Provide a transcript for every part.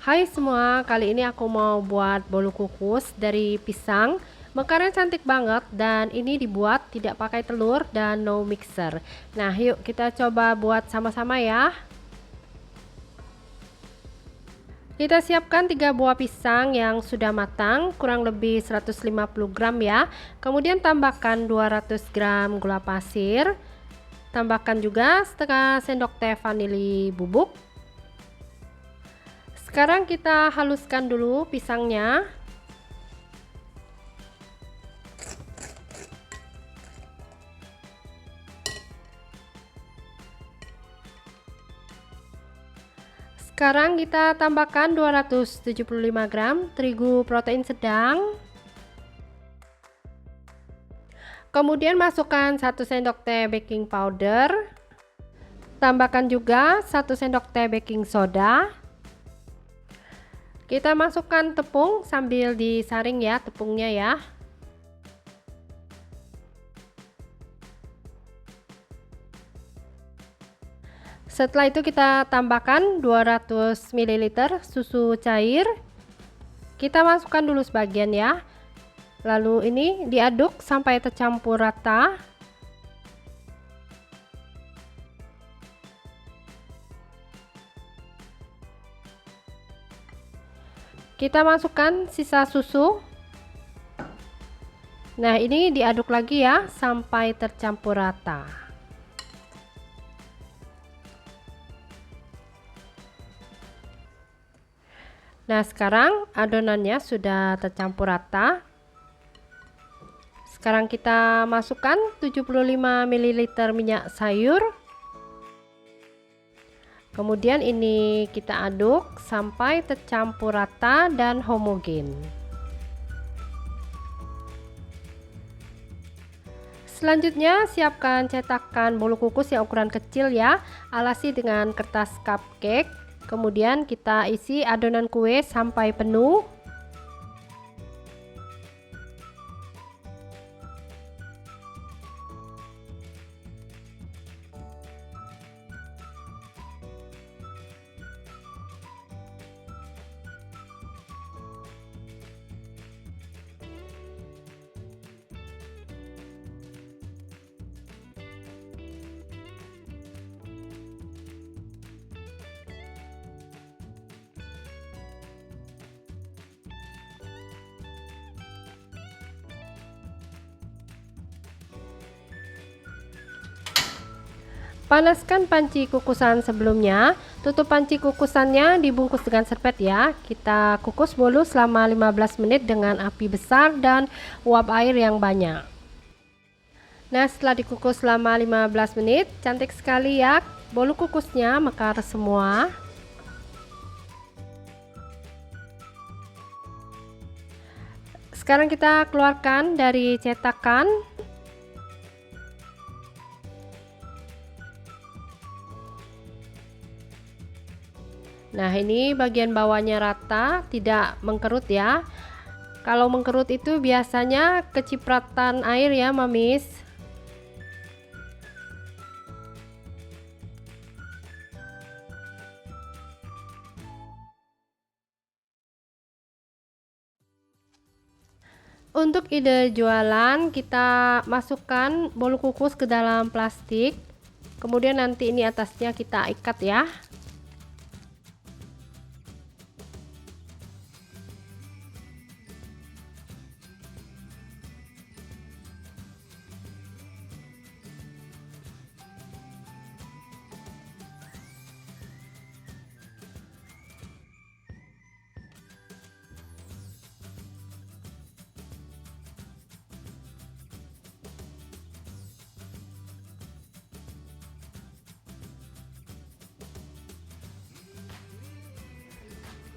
Hai semua, kali ini aku mau buat bolu kukus dari pisang. Mekarnya cantik banget dan ini dibuat tidak pakai telur dan no mixer. Nah, yuk kita coba buat sama-sama ya. Kita siapkan 3 buah pisang yang sudah matang, kurang lebih 150 gram ya. Kemudian tambahkan 200 gram gula pasir. Tambahkan juga setengah sendok teh vanili bubuk. Sekarang kita haluskan dulu pisangnya. Sekarang kita tambahkan 275 gram terigu protein sedang. Kemudian masukkan 1 sendok teh baking powder. Tambahkan juga 1 sendok teh baking soda. Kita masukkan tepung sambil disaring ya tepungnya ya. Setelah itu kita tambahkan 200 ml susu cair. Kita masukkan dulu sebagian ya. Lalu ini diaduk sampai tercampur rata. Kita masukkan sisa susu. Nah, ini diaduk lagi ya sampai tercampur rata. Nah, sekarang adonannya sudah tercampur rata. Sekarang kita masukkan 75 ml minyak sayur. Kemudian ini kita aduk sampai tercampur rata dan homogen. Selanjutnya siapkan cetakan bolu kukus yang ukuran kecil ya. Alasi dengan kertas cupcake. Kemudian kita isi adonan kue sampai penuh. Panaskan panci kukusan sebelumnya. Tutup panci kukusannya, dibungkus dengan serpet ya. Kita kukus bolu selama 15 menit dengan api besar dan uap air yang banyak. Nah, setelah dikukus selama 15 menit, cantik sekali ya. Bolu kukusnya mekar semua. Sekarang kita keluarkan dari cetakan. Nah, ini bagian bawahnya rata, tidak mengkerut ya. Kalau mengkerut itu biasanya kecipratan air ya, Mamis. Untuk ide jualan, kita masukkan bolu kukus ke dalam plastik. Kemudian nanti ini atasnya kita ikat ya.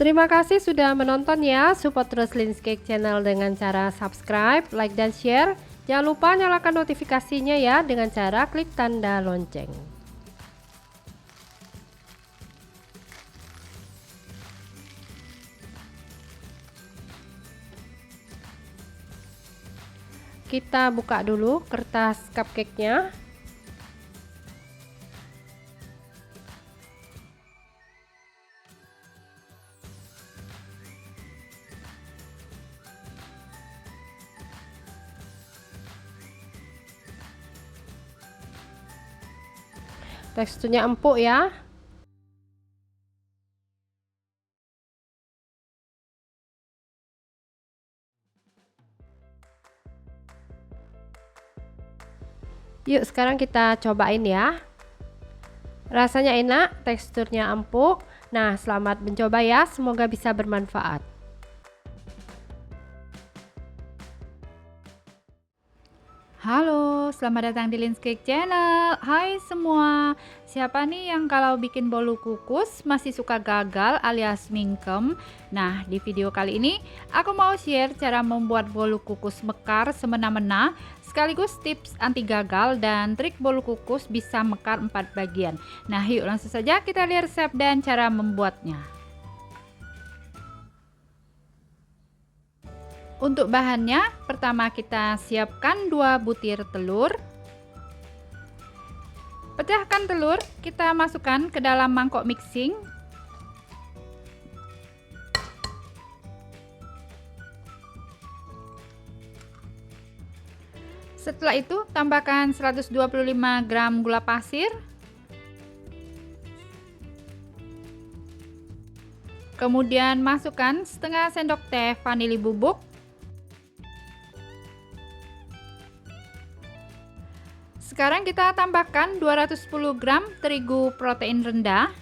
Terima kasih sudah menonton ya. Support terus Linscake Channel dengan cara subscribe, like, dan share. Jangan lupa nyalakan notifikasinya ya dengan cara klik tanda lonceng. Kita buka dulu kertas cupcake-nya. Teksturnya empuk ya. Yuk sekarang kita cobain ya. Rasanya enak, teksturnya empuk. Nah, selamat mencoba ya, semoga bisa bermanfaat. Halo, selamat datang di Lin's Cake Channel. Hai semua, siapa nih yang kalau bikin bolu kukus masih suka gagal alias mingkem? Nah, di video kali ini aku mau share cara membuat bolu kukus mekar semena-mena, sekaligus tips anti gagal dan trik bolu kukus bisa mekar 4 bagian. Nah, yuk langsung saja kita lihat resep dan cara membuatnya. Untuk bahannya, pertama kita siapkan 2 butir telur. Pecahkan telur, kita masukkan ke dalam mangkok mixing. Setelah itu, tambahkan 125 gram gula pasir. Kemudian masukkan setengah sendok teh vanili bubuk. Sekarang kita tambahkan 210 gram terigu protein rendah.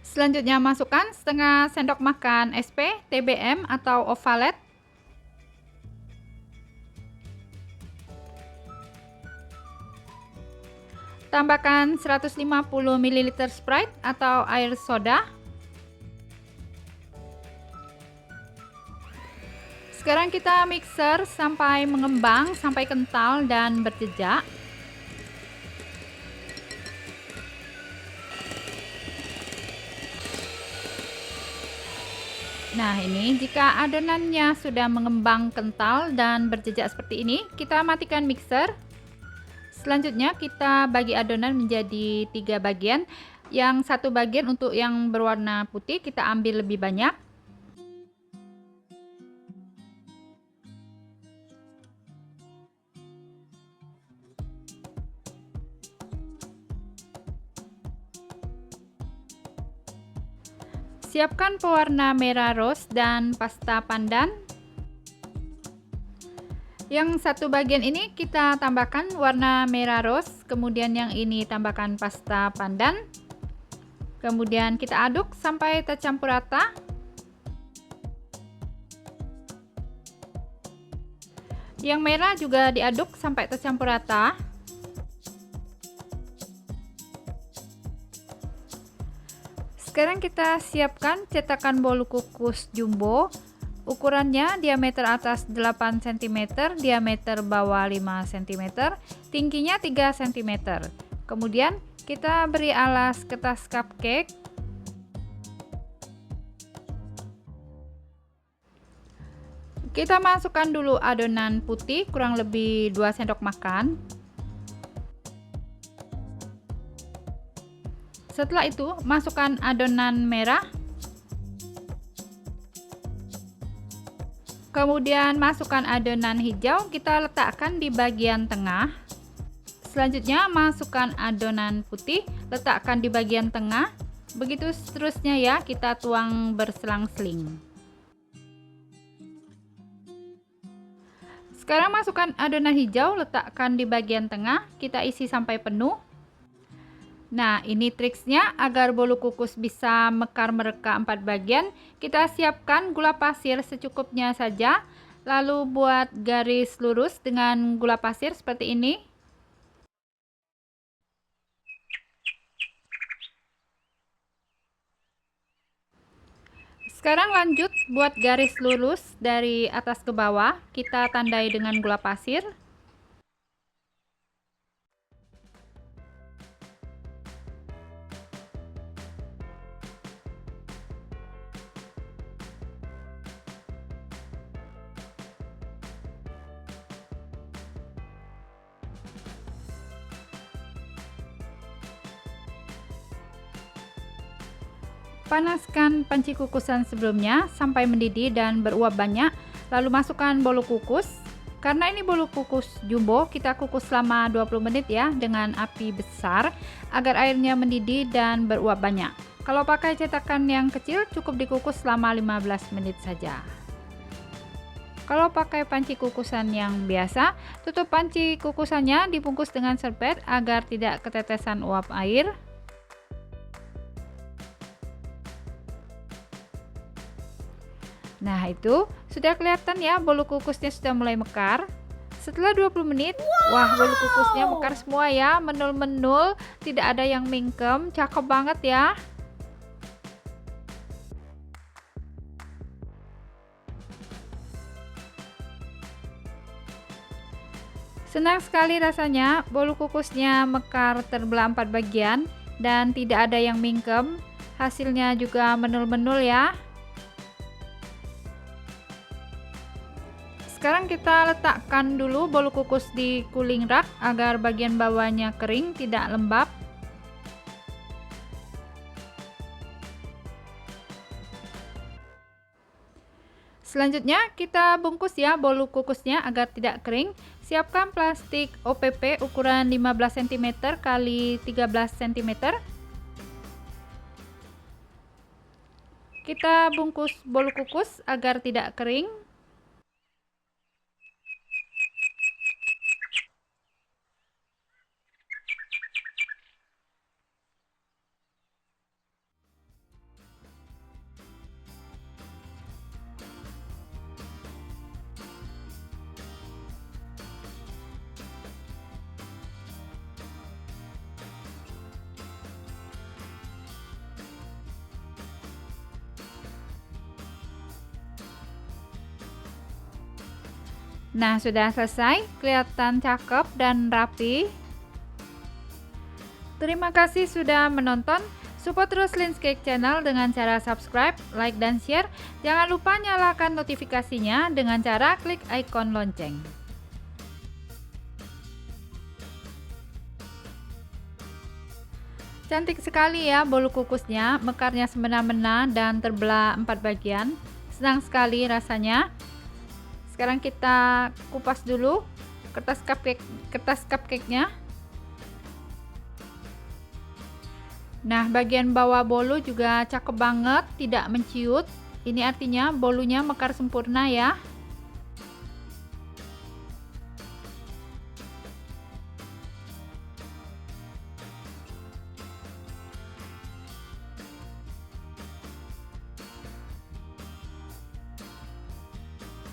Selanjutnya masukkan setengah sendok makan SP, TBM atau ovalet. Tambahkan 150 ml Sprite atau air soda. Sekarang kita mixer sampai mengembang, sampai kental dan berjejak. Nah, ini jika adonannya sudah mengembang kental dan berjejak seperti ini, kita matikan mixer. Selanjutnya kita bagi adonan menjadi 3 bagian. Yang satu bagian untuk yang berwarna putih kita ambil lebih banyak. Siapkan pewarna merah rose dan pasta pandan. Yang satu bagian ini kita tambahkan warna merah rose, kemudian yang ini tambahkan pasta pandan. Kemudian kita aduk sampai tercampur rata. Yang merah juga diaduk sampai tercampur rata. Sekarang kita siapkan cetakan bolu kukus jumbo. Ukurannya diameter atas 8 cm, diameter bawah 5 cm, tingginya 3 cm. Kemudian kita beri alas kertas cupcake. Kita masukkan dulu adonan putih kurang lebih 2 sendok makan. Setelah itu, masukkan adonan merah. Kemudian masukkan adonan hijau, kita letakkan di bagian tengah. Selanjutnya, masukkan adonan putih, letakkan di bagian tengah. Begitu seterusnya ya, kita tuang berselang-seling. Sekarang masukkan adonan hijau, letakkan di bagian tengah, kita isi sampai penuh. Nah, ini triksnya agar bolu kukus bisa mekar mereka 4 bagian. Kita siapkan gula pasir secukupnya saja, lalu buat garis lurus dengan gula pasir seperti ini. Sekarang lanjut buat garis lurus dari atas ke bawah, kita tandai dengan gula pasir. Panaskan panci kukusan sebelumnya sampai mendidih dan beruap banyak, lalu masukkan bolu kukus. Karena ini bolu kukus jumbo, kita kukus selama 20 menit ya dengan api besar agar airnya mendidih dan beruap banyak. Kalau pakai cetakan yang kecil cukup dikukus selama 15 menit saja. Kalau pakai panci kukusan yang biasa, tutup panci kukusannya, dibungkus dengan serbet agar tidak ketetesan uap air. Nah, itu sudah kelihatan ya, bolu kukusnya sudah mulai mekar. Setelah 20 menit, wah, bolu kukusnya mekar semua ya, menul-menul, tidak ada yang mingkem, cakep banget ya. Senang sekali rasanya, bolu kukusnya mekar terbelah 4 bagian dan tidak ada yang mingkem. Hasilnya juga menul-menul ya. Sekarang kita letakkan dulu bolu kukus di cooling rack agar bagian bawahnya kering, tidak lembab. Selanjutnya kita bungkus ya bolu kukusnya agar tidak kering. Siapkan plastik OPP ukuran 15 cm x 13 cm. Kita bungkus bolu kukus agar tidak kering. Nah, sudah selesai, kelihatan cakep dan rapi. Terima kasih sudah menonton. Support terus Lyn's Cake Channel dengan cara subscribe, like, dan share. Jangan lupa nyalakan notifikasinya dengan cara klik ikon lonceng. Cantik sekali ya bolu kukusnya, mekarnya semena-mena dan terbelah 4 bagian. Senang sekali rasanya. Sekarang kita kupas dulu kertas cupcake-nya. Nah, bagian bawah bolu juga cakep banget, tidak menciut. Ini artinya bolunya mekar sempurna ya.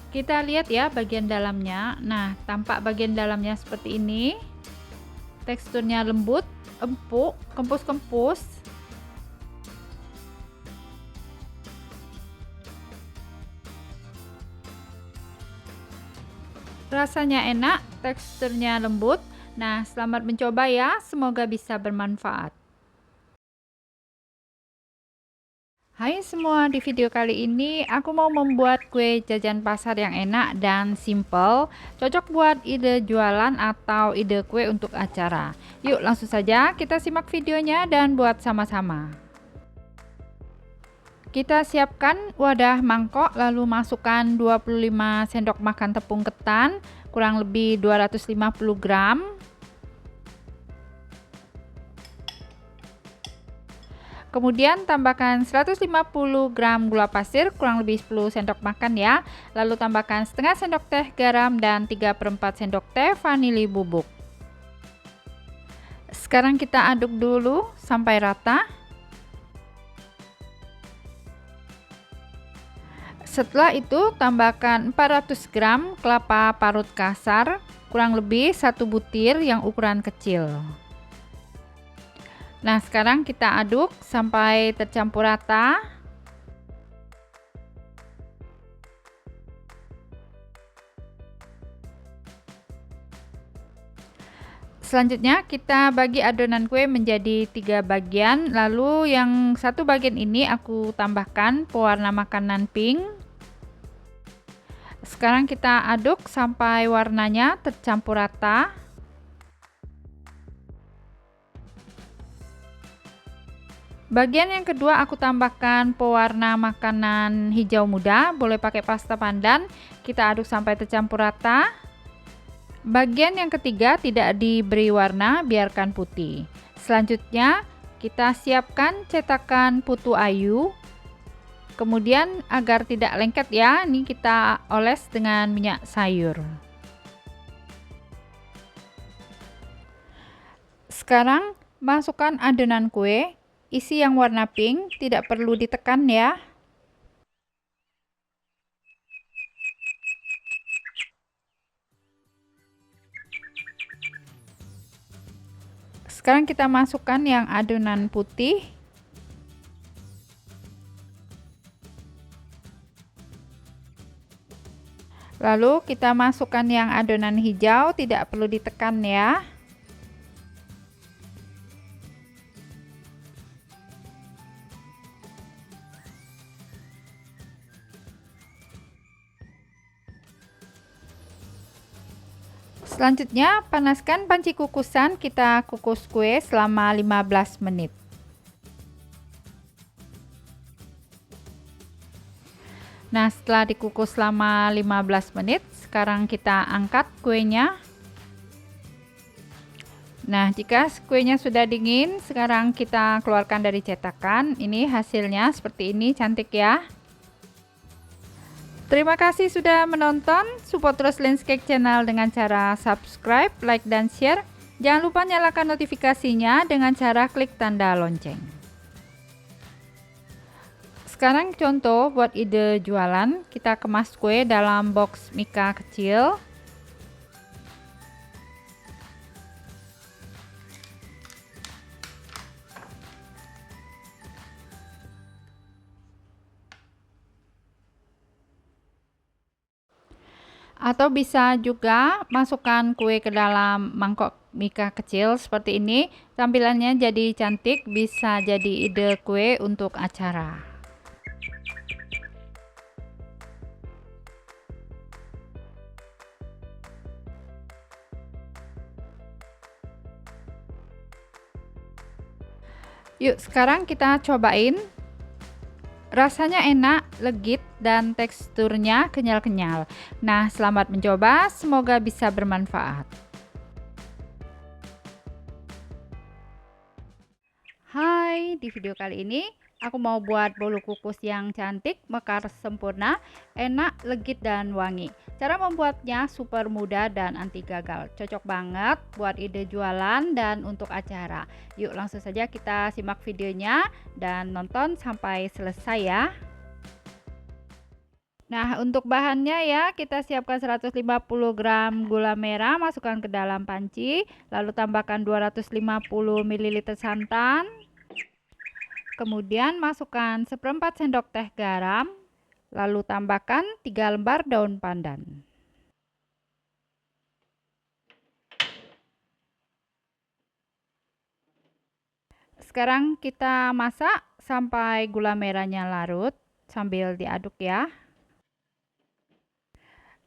Kita lihat ya bagian dalamnya. Nah, tampak bagian dalamnya seperti ini. Teksturnya lembut, empuk, kempus-kempus. Rasanya enak, teksturnya lembut. Nah, selamat mencoba ya. Semoga bisa bermanfaat. Hai semua, di video kali ini aku mau membuat kue jajan pasar yang enak dan simple, cocok buat ide jualan atau ide kue untuk acara. Yuk langsung saja kita simak videonya dan buat sama-sama. Kita siapkan wadah mangkok, lalu masukkan 25 sendok makan tepung ketan, kurang lebih 250 gram. Kemudian tambahkan 150 gram gula pasir, kurang lebih 10 sendok makan ya. Lalu tambahkan setengah sendok teh garam dan 3/4 sendok teh vanili bubuk. Sekarang kita aduk dulu sampai rata. Setelah itu tambahkan 400 gram kelapa parut kasar, kurang lebih 1 butir yang ukuran kecil. Nah, sekarang kita aduk sampai tercampur rata. Selanjutnya kita bagi adonan kue menjadi 3 bagian, lalu yang satu bagian ini aku tambahkan pewarna makanan pink. Sekarang kita aduk sampai warnanya tercampur rata. Bagian yang kedua aku tambahkan pewarna makanan hijau muda, boleh pakai pasta pandan. Kita aduk sampai tercampur rata. Bagian yang ketiga tidak diberi warna, biarkan putih. Selanjutnya kita siapkan cetakan putu ayu. Kemudian agar tidak lengket ya, ini kita oles dengan minyak sayur. Sekarang masukkan adonan kue, isi yang warna pink, tidak perlu ditekan ya. Sekarang kita masukkan yang adonan putih. Lalu kita masukkan yang adonan hijau, tidak perlu ditekan ya. Selanjutnya, panaskan panci kukusan, kita kukus kue selama 15 menit. Nah, setelah dikukus selama 15 menit, sekarang kita angkat kuenya. Nah, jika kuenya sudah dingin, sekarang kita keluarkan dari cetakan. Ini hasilnya seperti ini, cantik ya. Terima kasih sudah menonton. Support terus Lens Cake Channel dengan cara subscribe, like, dan share. Jangan lupa nyalakan notifikasinya dengan cara klik tanda lonceng. Sekarang contoh buat ide jualan. Kita kemas kue dalam box mika kecil. Atau bisa juga masukkan kue ke dalam mangkok mika kecil seperti ini. Tampilannya jadi cantik, bisa jadi ide kue untuk acara. Yuk, sekarang kita cobain. Rasanya enak, legit, dan teksturnya kenyal-kenyal. Nah, selamat mencoba, semoga bisa bermanfaat. Hai, di video kali ini aku mau buat bolu kukus yang cantik, mekar sempurna, enak, legit, dan wangi. Cara membuatnya super mudah dan anti gagal. Cocok banget buat ide jualan dan untuk acara. Yuk langsung saja kita simak videonya dan nonton sampai selesai ya. Nah, untuk bahannya ya, kita siapkan 150 gram gula merah, masukkan ke dalam panci, lalu tambahkan 250 ml santan. Kemudian masukkan 1/4 sendok teh garam, lalu tambahkan 3 lembar daun pandan. Sekarang kita masak sampai gula merahnya larut sambil diaduk ya.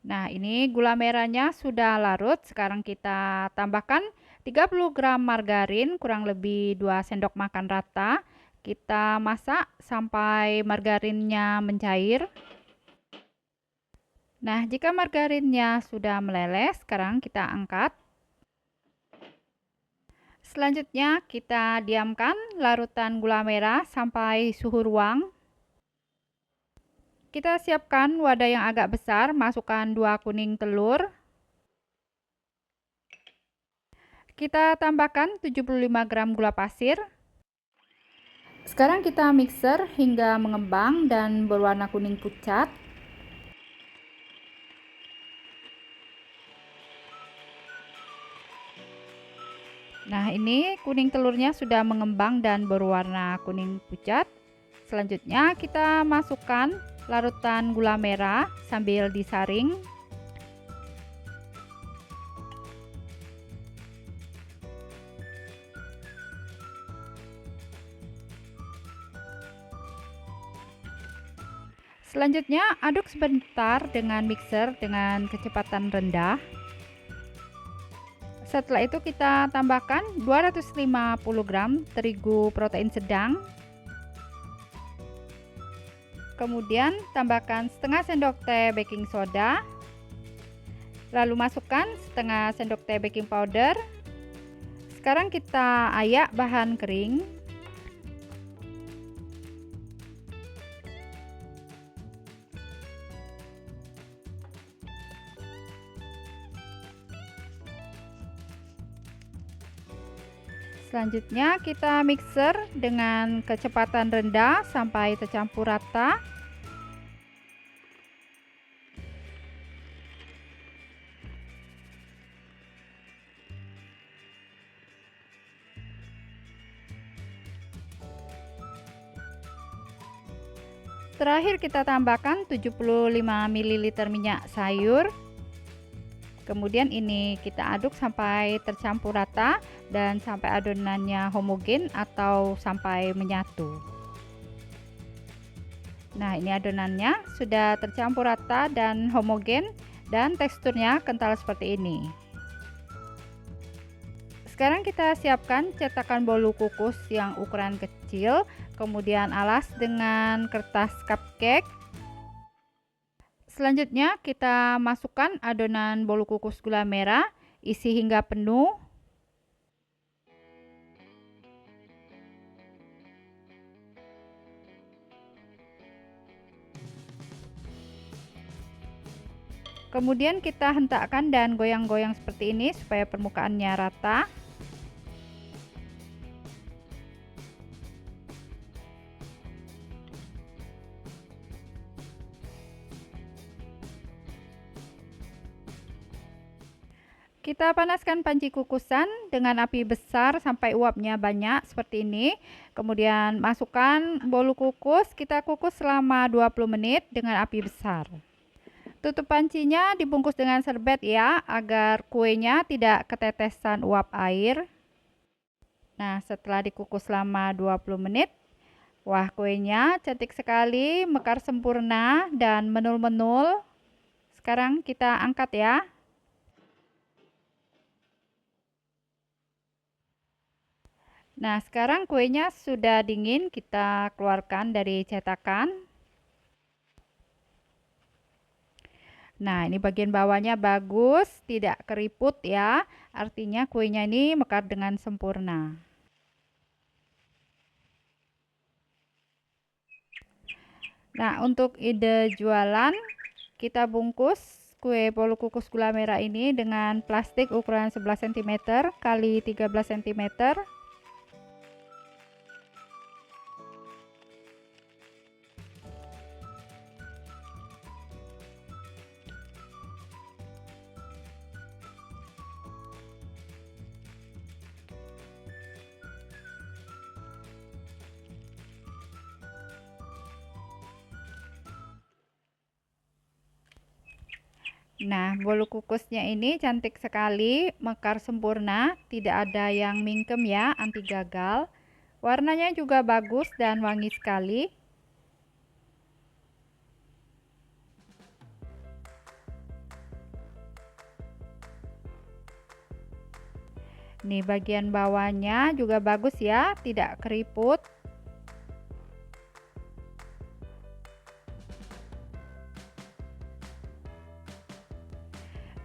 Nah, ini gula merahnya sudah larut. Sekarang kita tambahkan 30 gram margarin, kurang lebih 2 sendok makan rata. Kita masak sampai margarinnya mencair. Nah, jika margarinnya sudah meleleh, sekarang kita angkat. Selanjutnya kita diamkan larutan gula merah sampai suhu ruang. Kita siapkan wadah yang agak besar, masukkan 2 kuning telur. Kita tambahkan 75 gram gula pasir. Sekarang kita mixer hingga mengembang dan berwarna kuning pucat. Nah, ini kuning telurnya sudah mengembang dan berwarna kuning pucat. Selanjutnya kita masukkan larutan gula merah sambil disaring. Selanjutnya aduk sebentar dengan mixer dengan kecepatan rendah. Setelah itu kita tambahkan 250 gram terigu protein sedang. Kemudian tambahkan setengah sendok teh baking soda. Lalu masukkan setengah sendok teh baking powder. Sekarang kita ayak bahan kering. Selanjutnya kita mixer dengan kecepatan rendah sampai tercampur rata. Terakhir kita tambahkan 75 ml minyak sayur. Kemudian ini kita aduk sampai tercampur rata dan sampai adonannya homogen atau sampai menyatu. Nah, ini adonannya sudah tercampur rata dan homogen dan teksturnya kental seperti ini. Sekarang kita siapkan cetakan bolu kukus yang ukuran kecil, kemudian alas dengan kertas cupcake. Selanjutnya kita masukkan adonan bolu kukus gula merah, isi hingga penuh. Kemudian kita hentakkan dan goyang-goyang seperti ini supaya permukaannya rata. Kita panaskan panci kukusan dengan api besar sampai uapnya banyak seperti ini. Kemudian masukkan bolu kukus, kita kukus selama 20 menit dengan api besar. Tutup pancinya, dibungkus dengan serbet ya, agar kuenya tidak ketetesan uap air. Nah, setelah dikukus selama 20 menit, wah, kuenya cantik sekali, mekar sempurna dan menul-menul. Sekarang kita angkat ya. Nah, sekarang kuenya sudah dingin, kita keluarkan dari cetakan. Nah, ini bagian bawahnya bagus, tidak keriput ya. Artinya kuenya ini mekar dengan sempurna. Nah, untuk ide jualan, kita bungkus kue bolu kukus gula merah ini dengan plastik ukuran 11 cm x 13 cm. Nah, bolu kukusnya ini cantik sekali, mekar sempurna, tidak ada yang mingkem ya, anti gagal. Warnanya juga bagus dan wangi sekali. Nih, bagian bawahnya juga bagus ya, tidak keriput.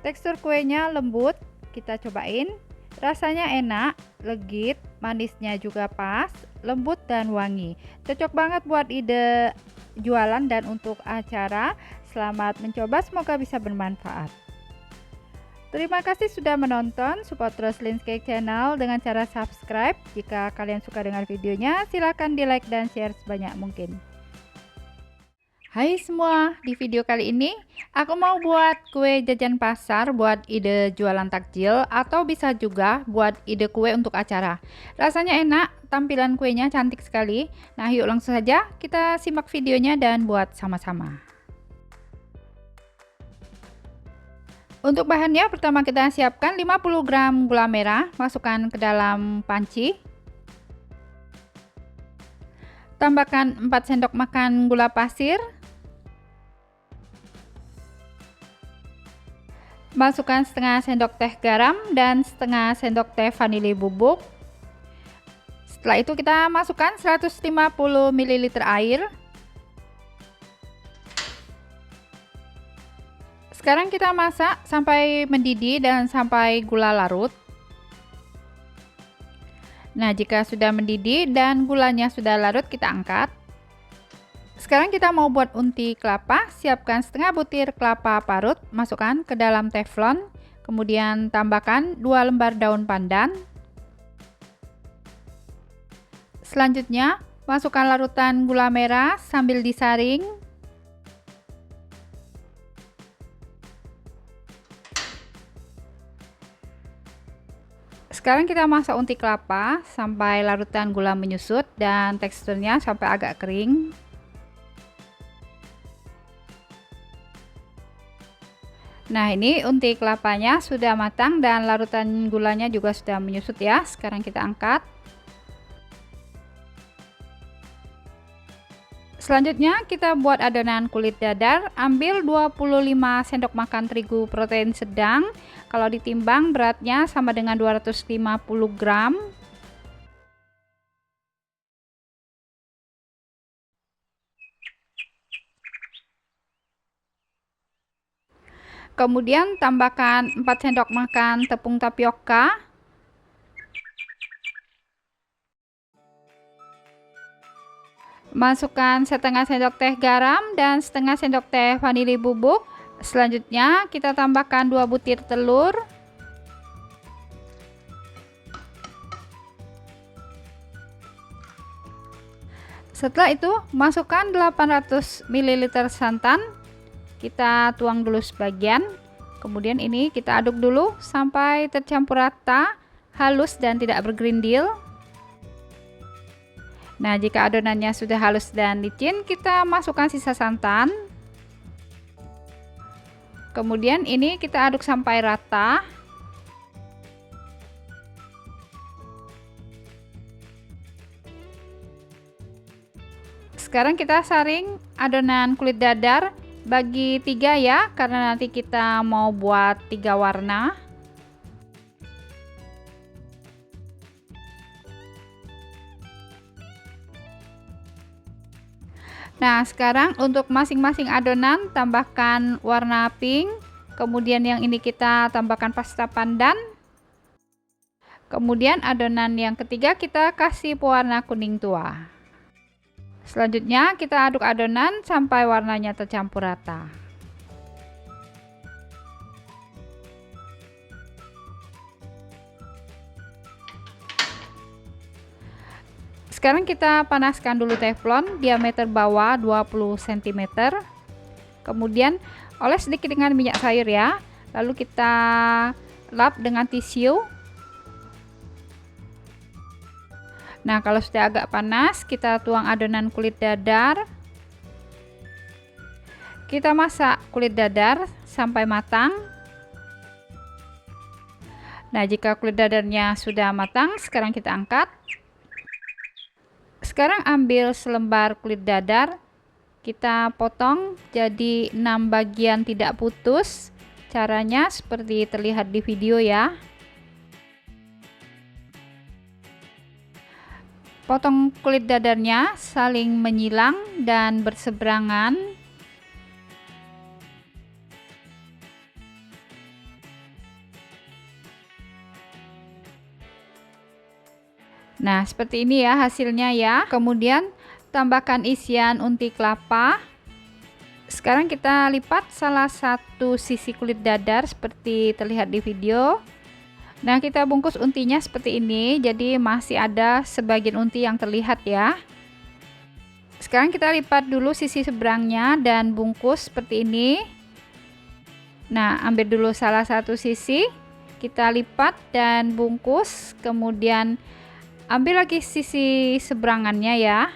Tekstur kuenya lembut, kita cobain. Rasanya enak, legit, manisnya juga pas, lembut dan wangi. Cocok banget buat ide jualan dan untuk acara. Selamat mencoba, semoga bisa bermanfaat. Terima kasih sudah menonton, support terus Linscake Channel dengan cara subscribe. Jika kalian suka dengan videonya, silahkan di like dan share sebanyak mungkin. Hai semua, di video kali ini aku mau buat kue jajan pasar buat ide jualan takjil atau bisa juga buat ide kue untuk acara. Rasanya enak, tampilan kuenya cantik sekali. Nah, yuk langsung saja kita simak videonya dan buat sama-sama. Untuk bahannya, pertama kita siapkan 50 gram gula merah, masukkan ke dalam panci. Tambahkan 4 sendok makan gula pasir. Masukkan setengah sendok teh garam dan setengah sendok teh vanili bubuk. Setelah itu kita masukkan 150 ml air. Sekarang kita masak sampai mendidih dan sampai gula larut. Nah, jika sudah mendidih dan gulanya sudah larut, kita angkat. Sekarang kita mau buat unti kelapa. Siapkan setengah butir kelapa parut, masukkan ke dalam teflon. Kemudian tambahkan 2 lembar daun pandan. Selanjutnya, masukkan larutan gula merah sambil disaring. Sekarang kita masak unti kelapa sampai larutan gula menyusut dan teksturnya sampai agak kering. Nah, ini unti kelapanya sudah matang dan larutan gulanya juga sudah menyusut ya. Sekarang kita angkat. Selanjutnya kita buat adonan kulit dadar. Ambil 25 sendok makan terigu protein sedang. Kalau ditimbang beratnya sama dengan 250 gram. Kemudian tambahkan 4 sendok makan tepung tapioka. Masukkan setengah sendok teh garam dan setengah sendok teh vanili bubuk. Selanjutnya kita tambahkan 2 butir telur. Setelah itu masukkan 800 ml santan. Kita tuang dulu sebagian. Kemudian ini kita aduk dulu sampai tercampur rata, halus dan tidak bergerindil. Nah, jika adonannya sudah halus dan licin, kita masukkan sisa santan. Kemudian ini kita aduk sampai rata. Sekarang kita saring adonan kulit dadar bagi 3 ya, karena nanti kita mau buat 3 warna. Nah, sekarang untuk masing-masing adonan tambahkan warna pink. Kemudian yang ini kita tambahkan pasta pandan. Kemudian adonan yang ketiga kita kasih pewarna kuning tua. Selanjutnya kita aduk adonan sampai warnanya tercampur rata. Sekarang kita panaskan dulu teflon diameter bawah 20 cm. Kemudian oles sedikit dengan minyak sayur ya. Lalu kita lap dengan tisu. Nah, kalau sudah agak panas, kita tuang adonan kulit dadar. Kita masak kulit dadar sampai matang. Nah, jika kulit dadarnya sudah matang, sekarang kita angkat. Sekarang ambil selembar kulit dadar, kita potong jadi 6 bagian tidak putus. Caranya seperti terlihat di video ya. Potong kulit dadarnya saling menyilang dan berseberangan. Nah, seperti ini ya hasilnya ya. Kemudian tambahkan isian unti kelapa. Sekarang kita lipat salah satu sisi kulit dadar seperti terlihat di video. Nah, kita bungkus untinya seperti ini, jadi masih ada sebagian unti yang terlihat ya. Sekarang kita lipat dulu sisi seberangnya dan bungkus seperti ini. Nah, ambil dulu salah satu sisi, kita lipat dan bungkus, kemudian ambil lagi sisi seberangannya ya.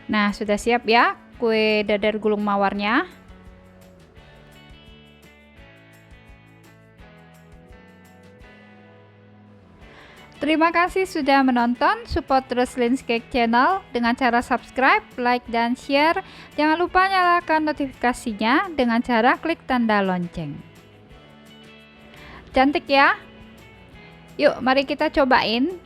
Nah, sudah siap ya kue dadar gulung mawarnya. Terima kasih sudah menonton, support terus Lin's Cake Channel dengan cara subscribe, like, dan share. Jangan lupa nyalakan notifikasinya dengan cara klik tanda lonceng. Cantik ya? Yuk, mari kita cobain.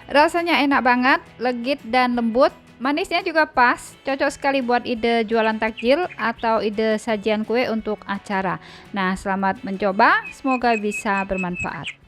Rasanya enak banget, legit dan lembut. Manisnya juga pas, cocok sekali buat ide jualan takjil atau ide sajian kue untuk acara. Nah, selamat mencoba, semoga bisa bermanfaat.